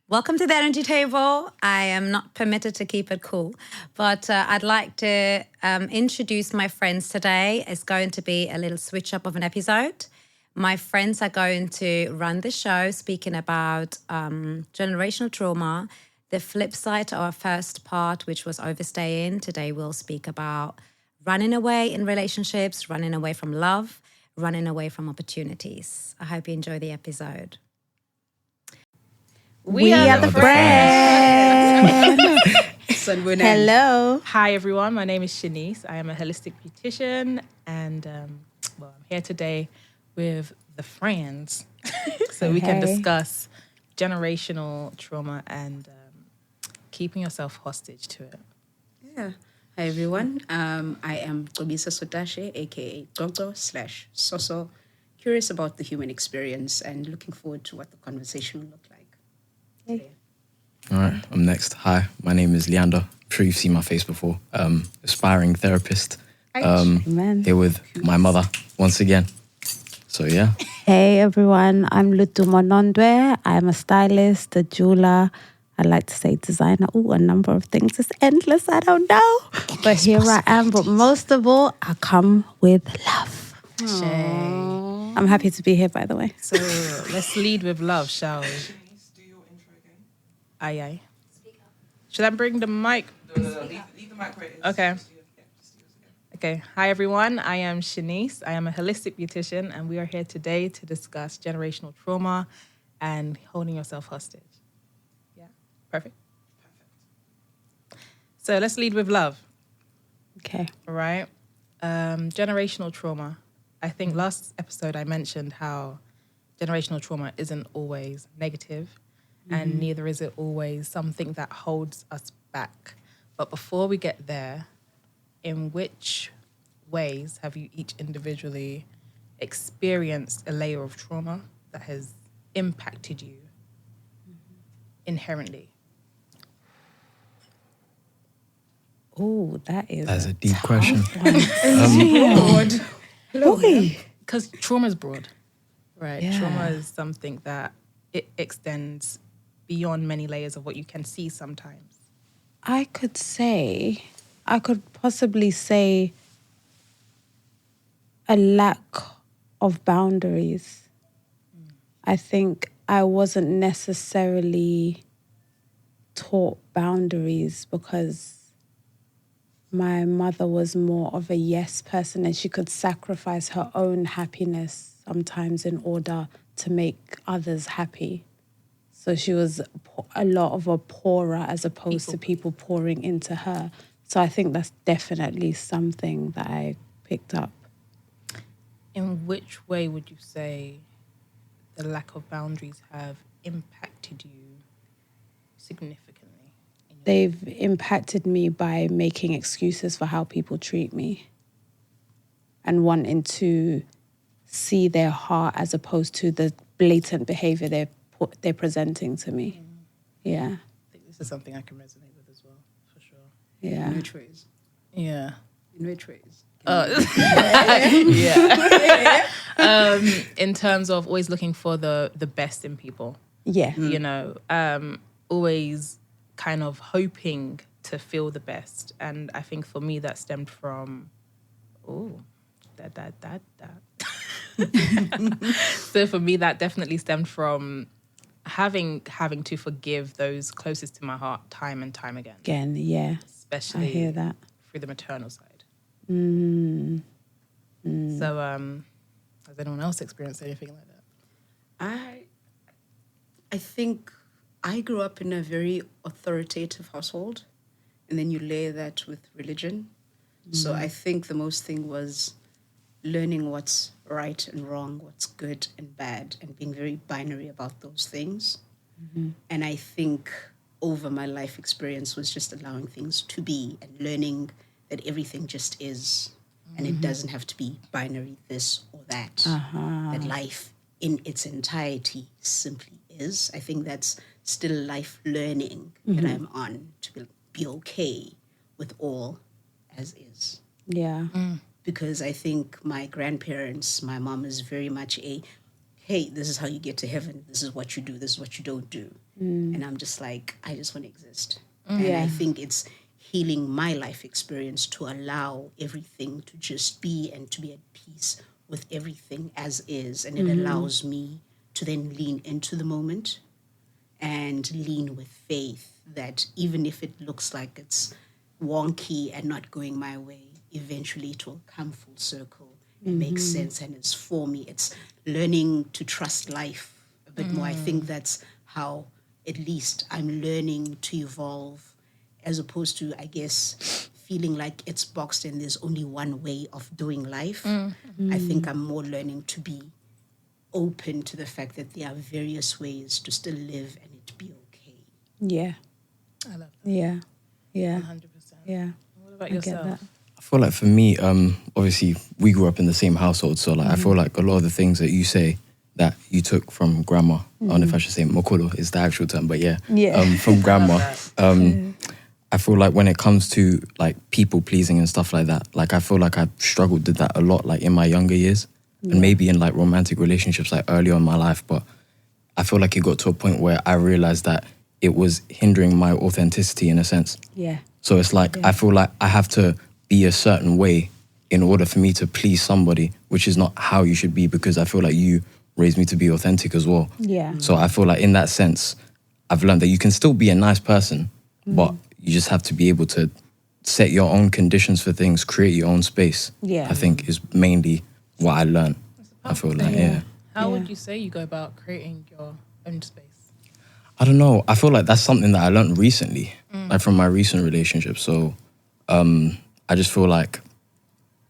Welcome to the Energy Table. I am not permitted to keep it cool, but I'd like to introduce my friends today. It's going to be a little switch up of an episode. My friends are going to run the show speaking about generational trauma. The flip side to our first part, which was overstaying. Today we'll speak about running away in relationships, running away from love, running away from opportunities. I hope you enjoy the episode. We are the friends. Hello. Hi, everyone. My name is Shanice. I am a holistic beautician, and I'm here today with the friends, so we can discuss generational trauma and keeping yourself hostage to it. Yeah. Hi, everyone. I am Kobisa Sotashe, aka Gogo/Soso. Curious about the human experience and looking forward to what the conversation will look like. Hey. All right, I'm next. Hi, my name is Leander. I'm sure you've seen my face before. Aspiring therapist. Here with my mother once again. So yeah. Hey everyone, I'm Lutu Monondwe. I'm a stylist, a jeweler. I like to say designer. Oh, a number of things. It's endless. I don't know. But here I am. But most of all, I come with love. I'm happy to be here, by the way. So let's lead with love, shall we? Aye, aye. Should I bring the mic? No, leave the mic right. Okay. Okay. Hi, everyone. I am Shanice. I am a holistic beautician, and we are here today to discuss generational trauma and holding yourself hostage. Yeah. Perfect. So let's lead with love. Okay. All right. Generational trauma. I think last episode I mentioned how generational trauma isn't always negative. And neither is it always something that holds us back. But before we get there, in which ways have you each individually experienced a layer of trauma that has impacted you inherently? Oh, That's a deep question. Because trauma is broad, right? Yeah. Trauma is something that it extends beyond many layers of what you can see sometimes. I could possibly say a lack of boundaries. I think I wasn't necessarily taught boundaries because my mother was more of a yes person and she could sacrifice her own happiness sometimes in order to make others happy. So she was a lot of a pourer as opposed to people pouring into her. So I think that's definitely something that I picked up. In which way would you say the lack of boundaries have impacted you significantly? They've impacted me by making excuses for how people treat me and wanting to see their heart as opposed to the blatant behavior they're presenting to me. Yeah. I think this is something I can resonate with as well, for sure. Yeah. In which ways? Yeah. In which ways? In terms of always looking for the best in people. Yeah. You know, always kind of hoping to feel the best. And I think for me that stemmed from, So for me that definitely stemmed from having to forgive those closest to my heart time and time again. Again, yeah. Especially I hear that. through the maternal side. Mm. So has anyone else experienced anything like that? I think I grew up in a very authoritative household, and then you layer that with religion. So I think the most thing was learning what's right and wrong, what's good and bad, and being very binary about those things. And I think over my life experience was just allowing things to be and learning that everything just is. And it doesn't have to be binary, this or that. That life in its entirety simply is. I think that's still life learning that I'm on, to be okay with all as is. Yeah. Because I think my grandparents, my mom is very much hey, this is how you get to heaven. This is what you do. This is what you don't do. And I'm just like, I just want to exist. And I think it's healing my life experience to allow everything to just be and to be at peace with everything as is. And it allows me to then lean into the moment and lean with faith that even if it looks like it's wonky and not going my way, eventually it will come full circle and make sense, and it's for me. It's learning to trust life a bit more. I think that's how at least I'm learning to evolve, as opposed to, I guess, feeling like it's boxed and there's only one way of doing life. I think I'm more learning to be open to the fact that there are various ways to still live and it be okay. Yeah. I love that. Yeah. Yeah. 100%. Yeah. What about I get yourself? that. I feel like for me, obviously we grew up in the same household, so like I feel like a lot of the things that you say that you took from grandma, I don't know if I should say mokolo is the actual term, but yeah, from grandma. I feel like when it comes to like people pleasing and stuff like that, like I feel like I struggled with that a lot, like in my younger years, and maybe in like romantic relationships like early on in my life. But I feel like it got to a point where I realized that it was hindering my authenticity in a sense. Yeah. So it's like I feel like I have to be a certain way in order for me to please somebody, which is not how you should be, because I feel like you raised me to be authentic as well. Yeah. So I feel like in that sense, I've learned that you can still be a nice person, but you just have to be able to set your own conditions for things, create your own space. Yeah. I think is mainly what I learned. I feel like, How would you say you go about creating your own space? I don't know. I feel like that's something that I learned recently, like from my recent relationship. So I just feel like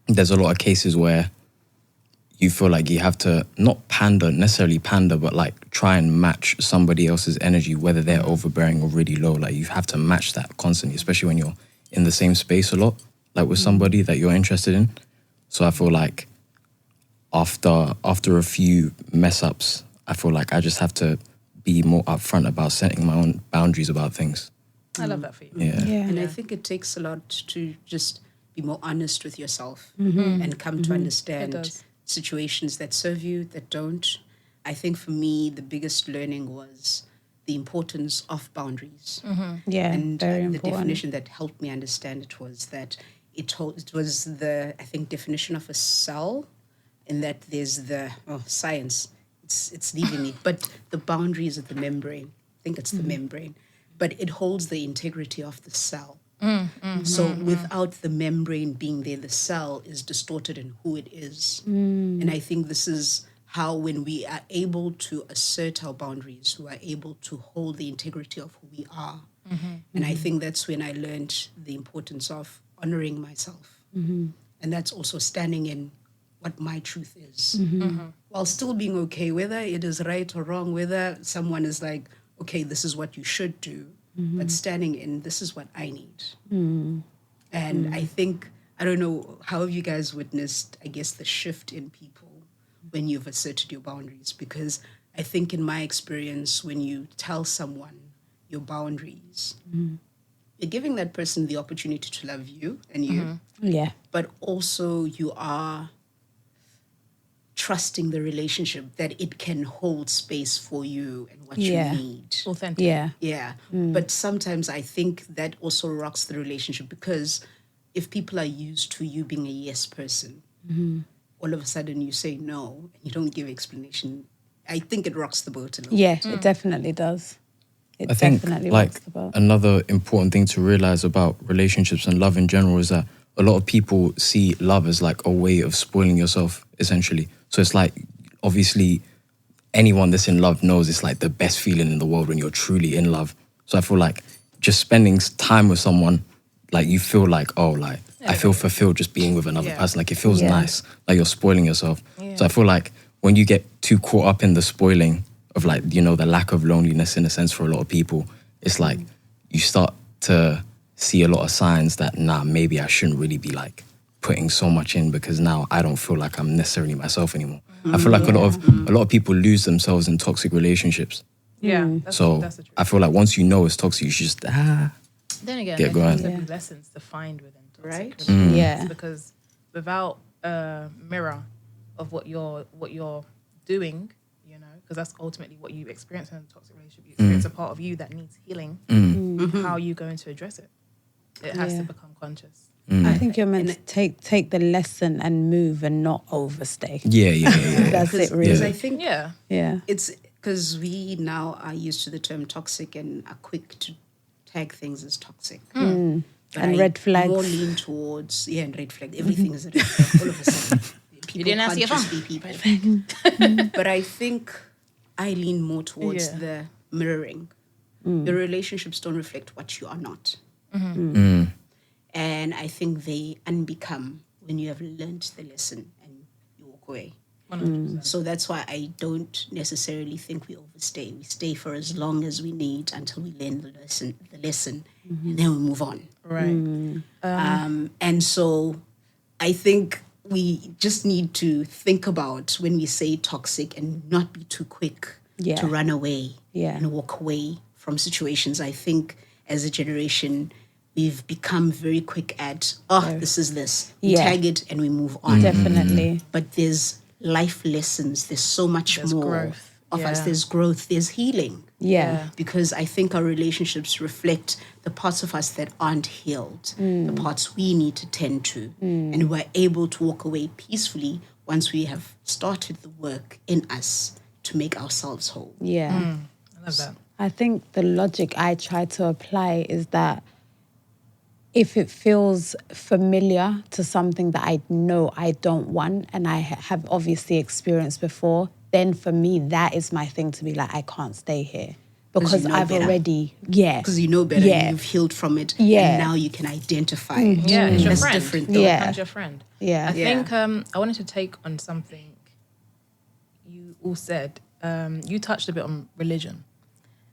there's a lot of cases where you feel like you have to not necessarily pander, but like try and match somebody else's energy, whether they're overbearing or really low. Like you have to match that constantly, especially when you're in the same space a lot, like with somebody that you're interested in. So I feel like after a few mess ups, I feel like I just have to be more upfront about setting my own boundaries about things. I love that for you. Yeah. And I think it takes a lot to just be more honest with yourself and come to understand situations that serve you, that don't. I think for me, the biggest learning was the importance of boundaries. Yeah. And Very the important. definition that helped me understand it was that it was the, I think, definition of a cell, in that there's the science. It's leaving me, but the boundaries of the membrane. I think it's the membrane, but it holds the integrity of the cell. So without the membrane being there, the cell is distorted in who it is. And I think this is how, when we are able to assert our boundaries, we are able to hold the integrity of who we are. And I think that's when I learned the importance of honoring myself. And that's also standing in what my truth is, while still being okay, whether it is right or wrong, whether someone is like, okay, this is what you should do, but standing in, this is what I need. And I think, I don't know, how have you guys witnessed, I guess, the shift in people when you've asserted your boundaries? Because I think in my experience, when you tell someone your boundaries, you're giving that person the opportunity to love you and you, Yeah. but also you are trusting the relationship that it can hold space for you and what you need. Authentic. Yeah. Yeah. But sometimes I think that also rocks the relationship, because if people are used to you being a yes person, all of a sudden you say no and you don't give explanation, I think it rocks the boat a little. Yeah, it definitely does. It I think definitely like rocks the boat. another important thing to realize about relationships and love in general is that a lot of people see love as like a way of spoiling yourself, essentially. So it's like, obviously, anyone that's in love knows it's like the best feeling in the world when you're truly in love. So I feel like just spending time with someone, like you feel like, oh, like I feel fulfilled just being with another person. Like it feels nice, like you're spoiling yourself. So I feel like when you get too caught up in the spoiling of like, you know, the lack of loneliness in a sense for a lot of people, it's like you start to see a lot of signs that, maybe I shouldn't really be like putting so much in, because now I don't feel like I'm necessarily myself anymore. I feel like a lot of people lose themselves in toxic relationships. Yeah. So That's the truth. I feel like once you know it's toxic, you should just Then again, get there going. needs to be lessons to find within toxic Right? relationships, Yeah. because without a mirror of what you're doing, you know, because that's ultimately what you experience in a toxic relationship. You experience a part of you that needs healing. How are you going to address it? It has to become conscious. I think you're meant to take the lesson and move and not overstay. Yeah. That's it, really. Because I think Yeah. it's because we now are used to the term toxic and are quick to tag things as toxic. But And I red flags. more lean towards, and red flag. Everything is a red flag all of a sudden. People didn't answer your can't just be people. But I think I lean more towards the mirroring. Your relationships don't reflect what you are not. And I think they unbecome when you have learned the lesson and you walk away. 100%. So that's why I don't necessarily think we overstay. We stay for as long as we need until we learn the lesson, and then we move on. Right. And so I think we just need to think about when we say toxic and not be too quick to run away and walk away from situations. I think as a generation, we've become very quick at, this is this. We tag it and we move on. Definitely. But there's life lessons. There's so much more growth. of us. There's growth. There's healing. Yeah. Because I think our relationships reflect the parts of us that aren't healed, the parts we need to tend to. And we're able to walk away peacefully once we have started the work in us to make ourselves whole. Yeah. I love that. I think the logic I try to apply is that if it feels familiar to something that I know I don't want and I have obviously experienced before, then for me, that is my thing to be like, I can't stay here. Because you know I've better. already, Because you know better, Yeah. you've healed from it, Yeah. and now you can identify it. Yeah, it's your That's friend. different though. Yeah. Becomes your friend. Yeah. I think I wanted to take on something you all said. You touched a bit on religion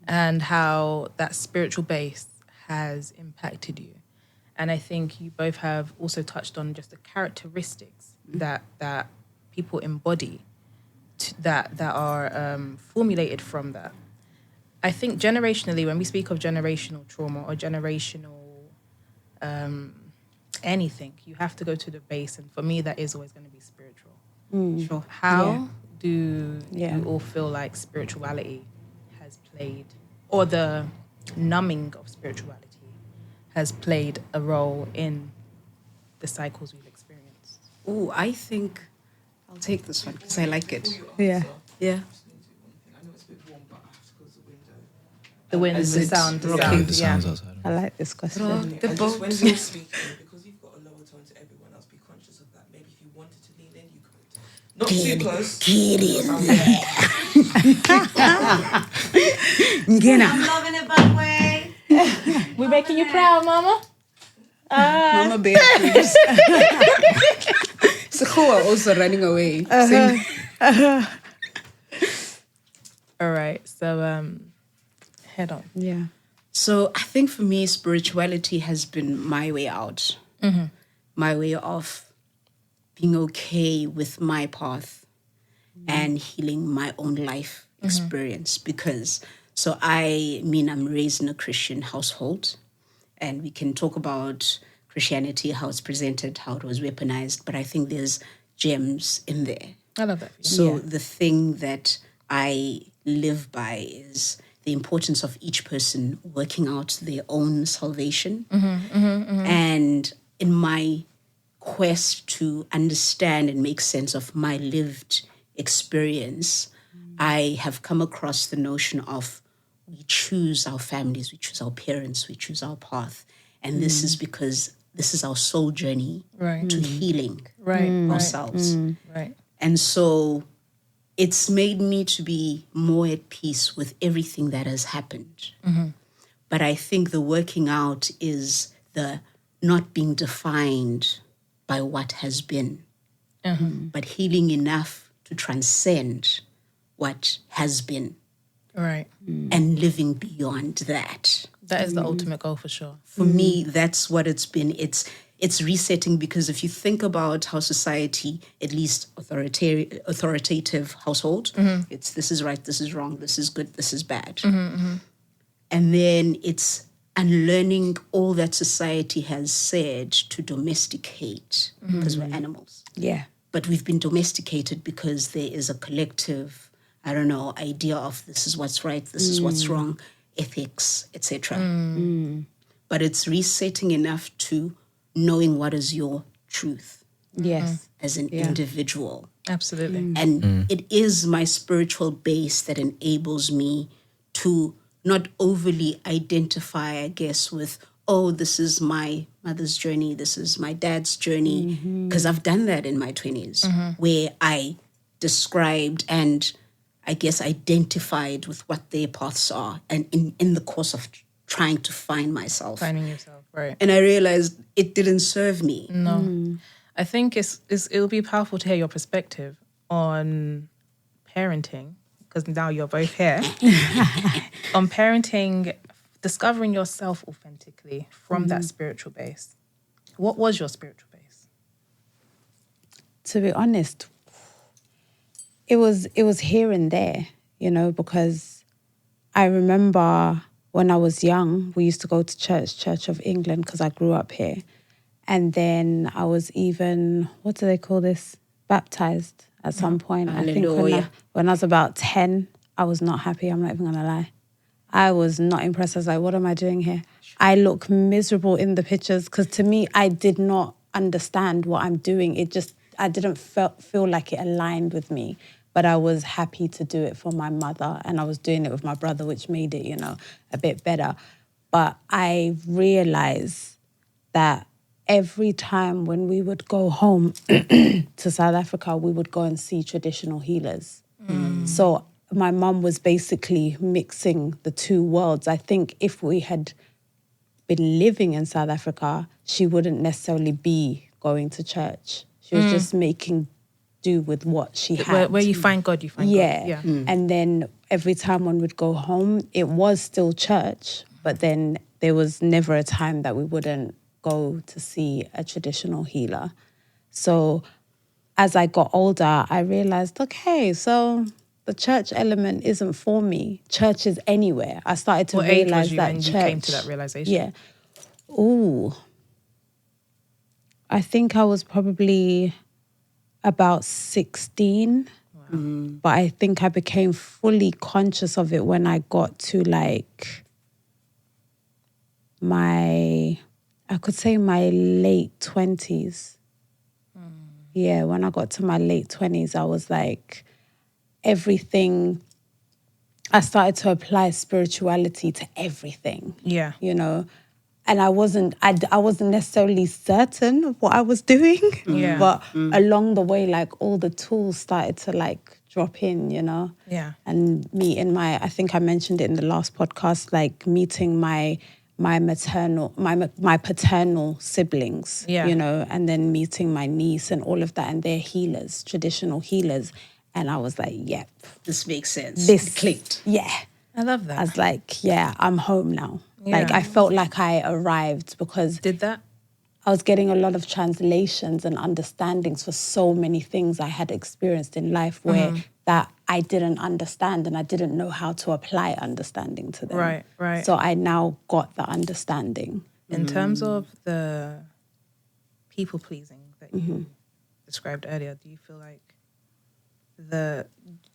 and how that spiritual base has impacted you. And I think you both have also touched on just the characteristics that people embody that are formulated from that. I think generationally, when we speak of generational trauma or generational anything, you have to go to the base. And for me, that is always going to be spiritual. Sure. How do Yeah. you all feel like spirituality has played, or the numbing of spirituality has played a role in the cycles we've experienced? Oh, I think I'll take this one because I like it. Yeah. Yeah. I know it's a bit warm, but I have to close the window. The wind, Is the it sound, the rocking? sound. The Yeah. sounds outside. I like this question. The And boat. just when you're speaking, because you've got a lower tone to everyone else, be conscious of that. Maybe if you wanted to lean in, you could. Not too close. Get in I'm loving it, by the way. We're making you proud, Mama. Mama Bear, please. Sekhoa also running away. Same. All right, so head on. Yeah. So I think for me, spirituality has been my way out. My way of being okay with my path and healing my own life experience. Because, I'm raised in a Christian household, and we can talk about Christianity, how it's presented, how it was weaponized, but I think there's gems in there. I love that. So the thing that I live by is the importance of each person working out their own salvation. And in my quest to understand and make sense of my lived experience, I have come across the notion of we choose our families, we choose our parents, we choose our path. And this is because this is our soul journey to healing ourselves. Right. And so it's made me to be more at peace with everything that has happened. But I think the working out is the not being defined by what has been, but healing enough to transcend what has been Right. and living beyond that. That is the ultimate goal for sure. For me, that's what it's been. It's resetting, because if you think about how society, at least authoritative household, it's this is right, this is wrong, this is good, this is bad. And then it's unlearning all that society has said to domesticate, because we're animals. Yeah. But we've been domesticated because there is a collective I don't know, idea of this is what's right, this is what's wrong, ethics, etc. But it's resetting enough to knowing what is your truth. Yes. As an individual. Absolutely. And it is my spiritual base that enables me to not overly identify, I guess, with, oh, this is my mother's journey, this is my dad's journey. Because I've done that in my 20s, where I described and I guess identified with what their paths are, and in the course of trying to find myself. Finding yourself, right. And I realized it didn't serve me. No. I think it'll be powerful to hear your perspective on parenting, because now you're both here. On parenting, discovering yourself authentically from that spiritual base. What was your spiritual base? To be honest, it was here and there, because I remember when I was young, we used to go to Church of England, because I grew up here. And then I was even, what do they call this? Baptized at some point. Hallelujah. I think when I was about 10, I was not happy. I'm not even going to lie. I was not impressed. I was like, what am I doing here? I look miserable in the pictures, because to me, I did not understand what I'm doing. I didn't feel like it aligned with me. But I was happy to do it for my mother, and I was doing it with my brother, which made it, a bit better. But I realized that every time when we would go home to South Africa, we would go and see traditional healers. So my mum was basically mixing the two worlds. I think if we had been living in South Africa, she wouldn't necessarily be going to church. She was just making do with what she had. Where you find God, you find God. Yeah. And then every time one would go home, it was still church, but then there was never a time that we wouldn't go to see a traditional healer. So as I got older, I realized, okay, so the church element isn't for me. Church is anywhere. I started to What age realize was you that when church. you came to that realization? Yeah. Ooh. I think I was probably about 16. But I think I became fully conscious of it when I got to my late 20s. Yeah, when I got to my late 20s, I was like, everything, I started to apply spirituality to everything. Yeah. And I wasn't necessarily certain of what I was doing. Yeah. But along the way, all the tools started to drop in, Yeah. And I think I mentioned it in the last podcast, meeting my paternal siblings, Yeah. and then meeting my niece and all of that, and they're healers, traditional healers. And I was like, yep. This makes sense. This It clicked. Yeah. I love that. I was like, yeah, I'm home now. Yeah. I felt like I arrived, because Did that? I was getting a lot of translations and understandings for so many things I had experienced in life where that I didn't understand, and I didn't know how to apply understanding to them. Right, right. So I now got the understanding. In terms of the people pleasing that you described earlier, do you feel like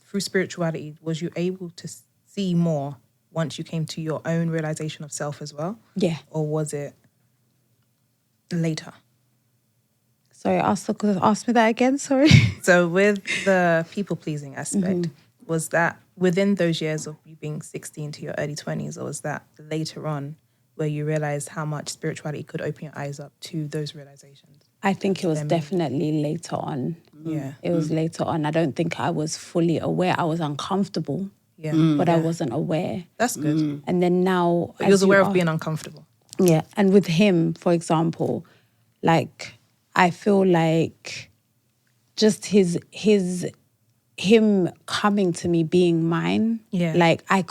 through spirituality, was you able to see more once you came to your own realization of self as well? Yeah. Or was it later? Sorry, ask me that again, sorry. So with the people pleasing aspect, was that within those years of you being 16 to your early 20s, or was that later on where you realized how much spirituality could open your eyes up to those realizations? I think it was definitely later on. Yeah. It was later on. I don't think I was fully aware. I was uncomfortable, but I wasn't aware. That's good. And then now... But you was aware of being uncomfortable. Yeah. And with him, for example, I feel like just him coming to me being mine, I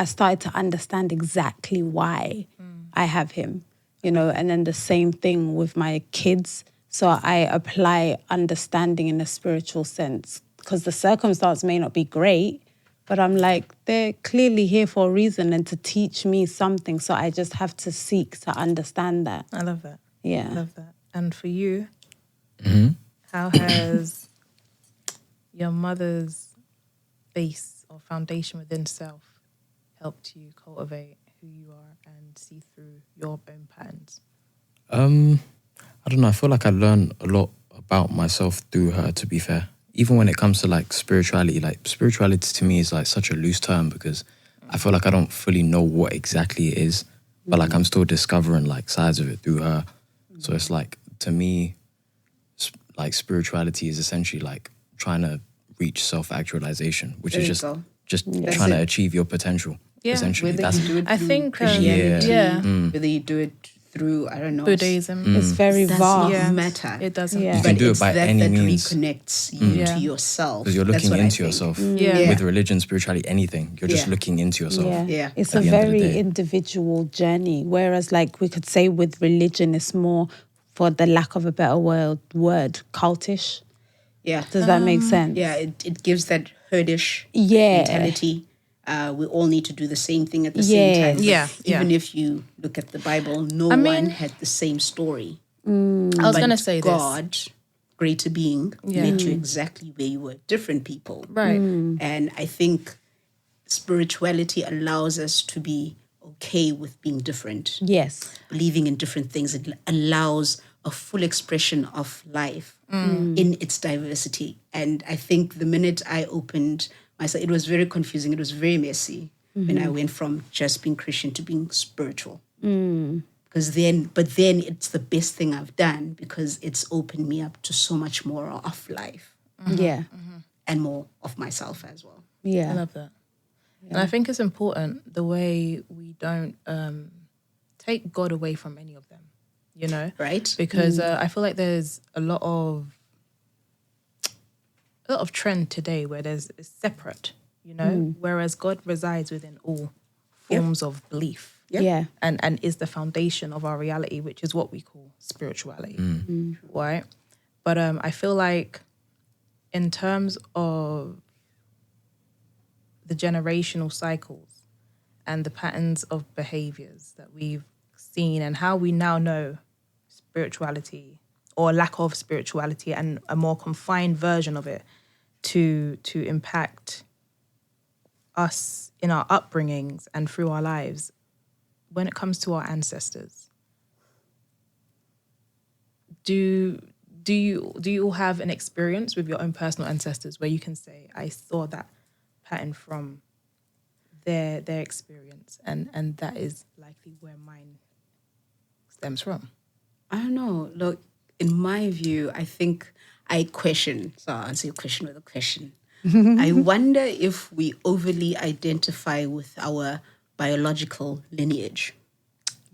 started to understand exactly why I have him, and then the same thing with my kids. So I apply understanding in a spiritual sense, because the circumstance may not be great, but I'm like, they're clearly here for a reason and to teach me something. So I just have to seek to understand that. I love that. Yeah. I love that. And for you, how has your mother's base or foundation within self helped you cultivate who you are and see through your own patterns? I don't know. I feel like I learned a lot about myself through her, to be fair. Even when it comes to like spirituality to me is like such a loose term because I feel like I don't fully know what exactly it is, but like I'm still discovering like sides of it through her. So it's like, to me, like spirituality is essentially like trying to reach self-actualization, which is just trying to achieve your potential. Yeah, essentially. Whether That's you do it I through think, Christianity, yeah. whether you do it through, I don't know, Buddhism. It's very does vast. not matter. It doesn't. Yeah. you But can do it's it by that any that means reconnects you Yeah. to yourself. because you're That's looking what I into think. yourself. Yeah. With religion, spirituality, anything, you're just Yeah. looking into yourself. Yeah. Yeah. It's At a the end of the very day. individual journey. Whereas, like, we could say with religion, it's more, for the lack of a better word, cultish. Yeah. Does that make sense? Yeah, it gives that herdish Yeah. mentality. We all need to do the same thing at the same time. But Yeah, yeah. even if you look at the Bible, no I one mean- had the same story. I was But going to say this. God, greater being, Yeah. met you exactly where you were. Different people. Right. And I think spirituality allows us to be okay with being different. Yes. Believing in different things. It allows a full expression of life in its diversity. And I think the minute I opened myself, it was very confusing. It was very messy when I went from just being Christian to being spiritual. But then it's the best thing I've done because it's opened me up to so much more of life Yeah. and more of myself as well. Yeah. I love that. And I think it's important the way we don't take God away from any of them, you know? Right? Because I feel like there's a lot of trend today where it's separate, you know, whereas God resides within all forms of belief. Yep. Yeah. And is the foundation of our reality, which is what we call spirituality, right? But I feel like in terms of the generational cycles and the patterns of behaviors that we've seen and how we now know spirituality or lack of spirituality and a more confined version of it to impact us in our upbringings and through our lives, when it comes to our ancestors, do you all have an experience with your own personal ancestors where you can say, I saw that pattern from their experience and that is likely where mine stems from? I don't know. Look, in my view, I think I question. So I'll answer your question with a question. I wonder if we overly identify with our biological lineage.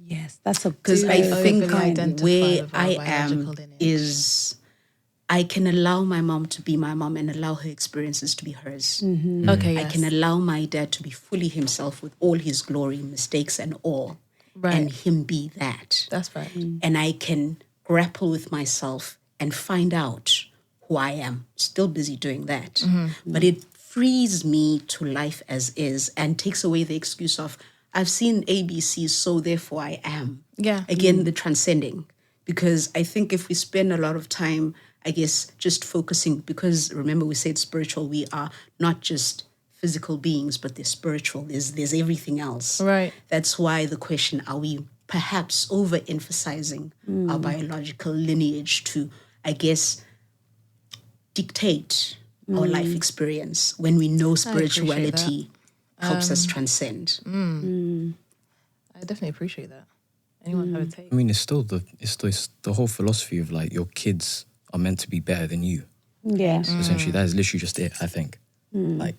Yes. That's a Because good I think overly identify where with our I biological am lineage. is I can allow my mom to be my mom and allow her experiences to be hers. Okay, yes. I can allow my dad to be fully himself with all his glory, mistakes, and all, Right. and him be that. That's right. And I can grapple with myself and find out who I am. Still busy doing that. But it frees me to life as is and takes away the excuse of, I've seen ABC, so therefore I am. Yeah. Again, the transcending. Because I think if we spend a lot of time, I guess, just focusing, because remember we said spiritual, we are not just physical beings, but they're spiritual. There's everything else. Right. That's why the question, are we perhaps overemphasizing our biological lineage to, I guess, dictate our life experience when we know spirituality helps us transcend? I definitely appreciate that. Anyone have a take? I mean, it's the whole philosophy of like your kids are meant to be better than you. Yeah. Essentially, that is literally just it, I think. Like,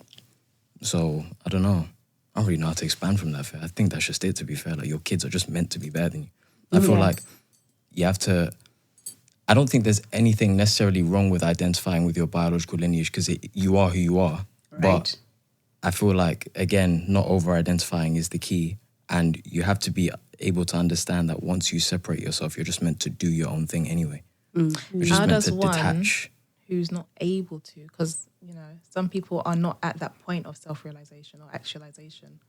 so I don't know. I don't really know how to expand from that. I think that's just it, to be fair. Like, your kids are just meant to be better than you. I feel like you have to. I don't think there's anything necessarily wrong with identifying with your biological lineage because you are who you are. Right. But I feel like, again, not over-identifying is the key. And you have to be able to understand that once you separate yourself, you're just meant to do your own thing anyway. You're just How meant does to one detach. who's not able to, because, you know, some people are not at that point of self-realization or actualization.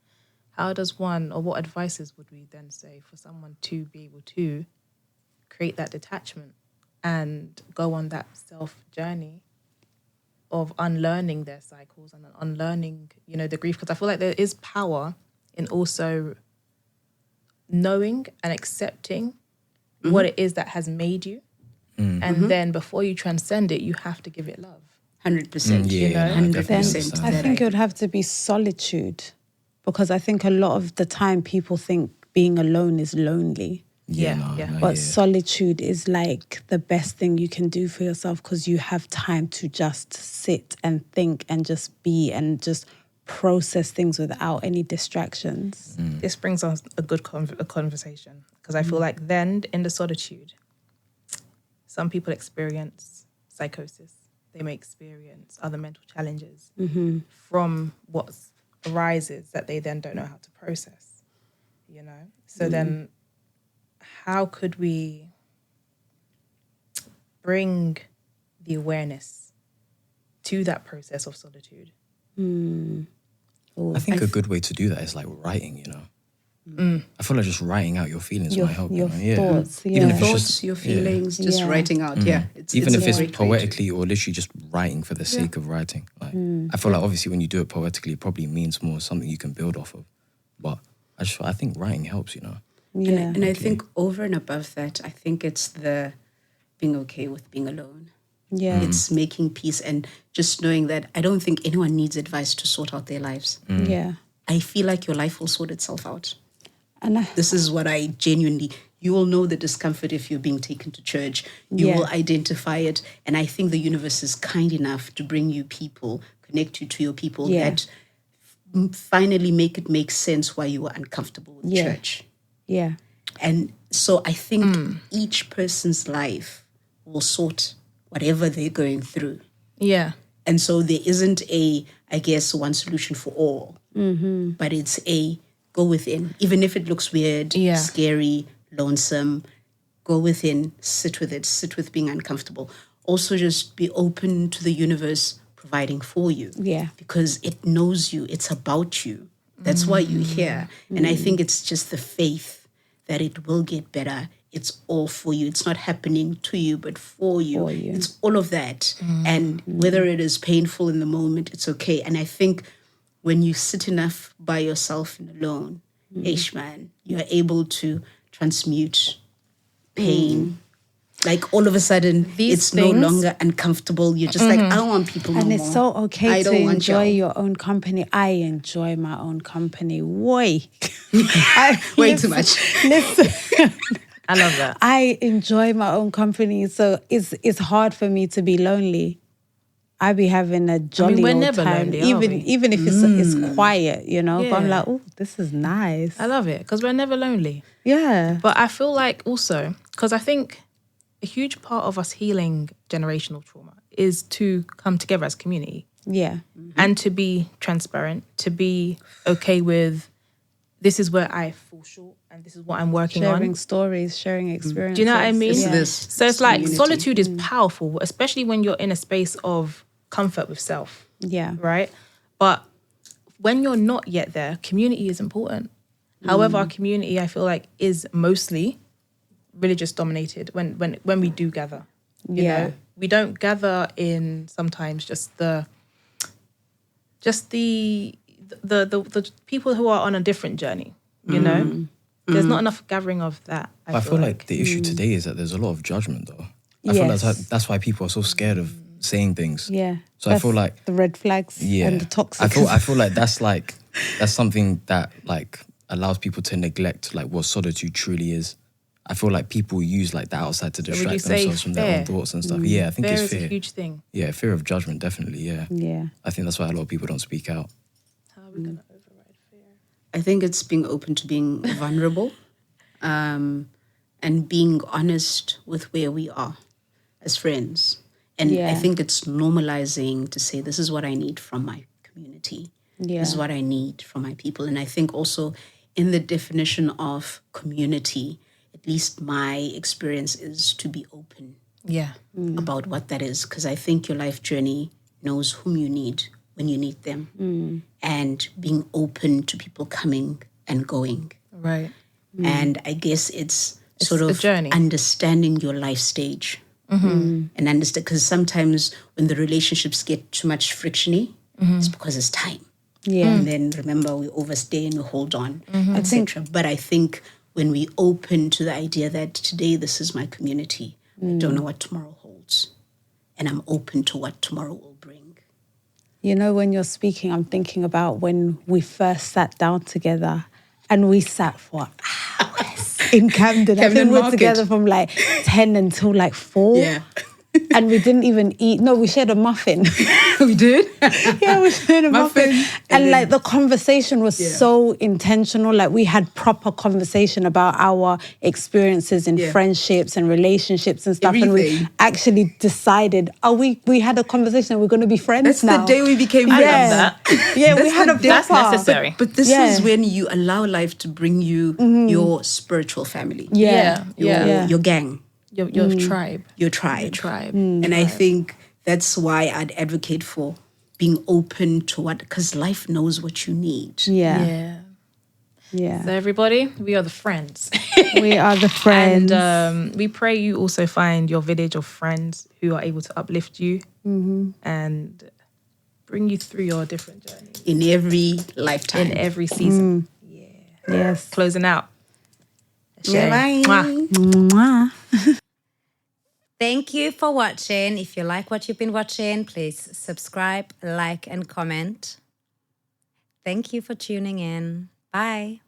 How does one, or what advices would we then say for someone to be able to create that detachment and go on that self journey of unlearning their cycles and unlearning, the grief. Because I feel like there is power in also knowing and accepting what it is that has made you. And then before you transcend it, you have to give it love. 100%. Yeah, 100%. I think it would have to be solitude, because I think a lot of the time people think being alone is lonely. But solitude is like the best thing you can do for yourself, because you have time to just sit and think and just be and just process things without any distractions. This brings us a good conversation, because I feel like then in the solitude, some people experience psychosis. They may experience other mental challenges from what arises that they then don't know how to process, So then how could we bring the awareness to that process of solitude? I think a good way to do that is like writing, I feel like just writing out your feelings might help. Your thoughts, Even if it's Thoughts, just, your feelings, just writing out. Even if a it's great way to- poetically or literally just writing for the sake of writing. Like, I feel like obviously when you do it poetically, it probably means more something you can build off of. But I think writing helps, And I think over and above that, I think it's the being okay with being alone. It's making peace and just knowing that I don't think anyone needs advice to sort out their lives. I feel like your life will sort itself out. And this is what I genuinely, you will know the discomfort if you're being taken to church. You will identify it. And I think the universe is kind enough to bring you people, connect you to your people that finally make sense why you were uncomfortable with church. And so I think each person's life will sort whatever they're going through. And so there isn't one solution for all. But it's go within. Even if it looks weird, scary, lonesome, go within, sit with it, sit with being uncomfortable. Also just be open to the universe providing for you. Because it knows you, it's about you. That's why you're here. And I think it's just the faith that it will get better. It's all for you. It's not happening to you, but for you. It's all of that. And whether it is painful in the moment, it's okay. And I think when you sit enough by yourself and alone, man, you're able to transmute pain. Like all of a sudden, it's no longer uncomfortable. You're just like, I don't want people no more. And it's so okay to enjoy your own company. I enjoy my own company. Way too much. Listen. I love that. I enjoy my own company, so it's hard for me to be lonely. I be having a jolly we're old never time, lonely, even if it's quiet, But I'm like, oh, this is nice. I love it because we're never lonely. Yeah. But I feel like also, because I think a huge part of us healing generational trauma is to come together as a community. And to be transparent, to be okay with this is where I fall short and this is what I'm working on. Sharing stories, sharing experiences. Do you know what I mean? So it's like community. Solitude is powerful, especially when you're in a space of comfort with self. Right? But when you're not yet there, community is important. However, our community, I feel like, is mostly religious dominated when we do gather. You know? We don't gather in sometimes just the people who are on a different journey, There's not enough gathering of that. I feel like the issue today is that there's a lot of judgment, though. I feel like that's why people are so scared of saying things. So I feel like the red flags and the toxic. I feel like that's something that like allows people to neglect like what solitude truly is. I feel like people use like the outside to distract themselves from their own thoughts and stuff. I think it's fear. Fear is a huge thing. Fear of judgment, definitely. I think that's why a lot of people don't speak out. How are we gonna override fear? I think it's being open to being vulnerable, and being honest with where we are as friends. And I think it's normalizing to say, this is what I need from my community. This is what I need from my people. And I think also in the definition of community, at least my experience is to be open about what that is. Because I think your life journey knows whom you need when you need them. And being open to people coming and going. Right. And I guess it's sort of a journey. Understanding your life stage. and understand, because sometimes when the relationships get too much frictiony, it's because it's time. Yeah. And then remember, we overstay and we hold on, etc. But I think when we open to the idea that today this is my community, I don't know what tomorrow holds, and I'm open to what tomorrow will bring. You know, when you're speaking, I'm thinking about when we first sat down together and we sat for hours in Camden. I think we were together from like 10 until like 4. Yeah. And we didn't even eat. No, we shared a muffin. We did? Yeah, we shared a muffin. And like the conversation was so intentional. Like we had proper conversation about our experiences in friendships and relationships and stuff. Everything. And we actually decided, we had a conversation, we're going to be friends That's now. the day we became Yeah. friends. that. Yeah, we That's had the a day- That's proper. necessary. But this Yeah. is when you allow life to bring you your spiritual family. Yeah. Your gang. Your tribe. Your tribe. Your tribe. And I think that's why I'd advocate for being open to what, because life knows what you need. Yeah. So everybody, we are the friends. We are the friends. And we pray you also find your village of friends who are able to uplift you and bring you through your different journeys In every lifetime. in every season. Yes. Closing out. Bye. Mwah. Mwah. Thank you for watching. If you like what you've been watching, please subscribe, like, and comment. Thank you for tuning in. Bye.